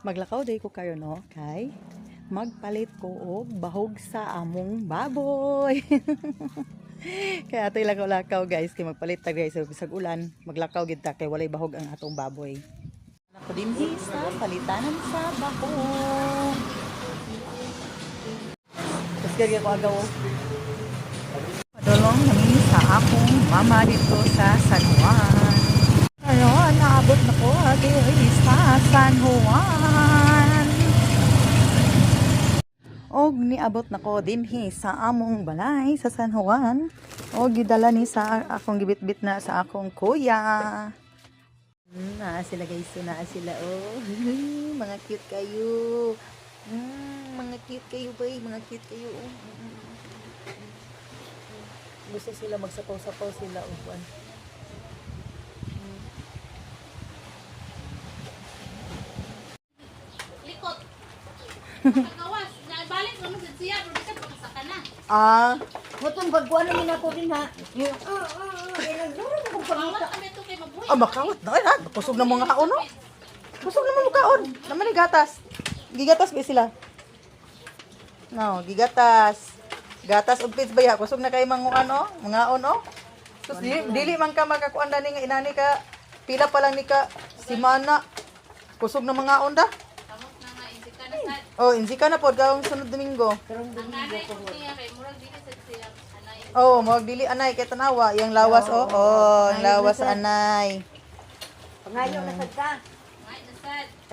Maglakaw day ko kayo no kay magpalit ko og bahog sa among baboy. Kaya ato'y lakaw-lakaw guys kay magpalit ta guys sa bisag ulan maglakaw gid ta kay walay bahog ang atong baboy. Ako din sa palitanan sa bahog. Tapos gagi ako agaw. Padulong kami sa akong mama dito sa San Juan. Ayun, naabot na ko diri sa San Juan. Og niabot na ko dinhi sa among balay sa San Juan. Og gidala ni sa akong gibitbit na sa akong kuya. Sila guys, sila oh. Mga cute kayo. Mga cute kayo bay, mga cute kayo. Gusto sila magsapaw-sapaw sila upuan. Likot. Pagkawas, balik mo sa siya, pero di ka pakasaka na. Mutong bagkuan namin ako din ha. Bawat kami ito kay mabuhay. Makawat na ha. Kusog na mga kaon no. Kusog na mga kaon. Naman ni gatas. Gigatas ba sila? No, gigatas. Gatas og pits ba ya? Kusog na kay mga ano, mga ono. Sus dili man ka makakuan dani nga inani ka. Pila pa lang ni ka simana. Kusog na mga onda. Tamos na nga, hindi ka na sad. Oh, inzi ka na pod kaong sunod Domingo. Ang nanay ko niya kay murag dili sa siya. Anay. Oh, mag dili anay kay tanawa, yang lawas oh. Oh, ang lawas anay. Pangayo na sad ka.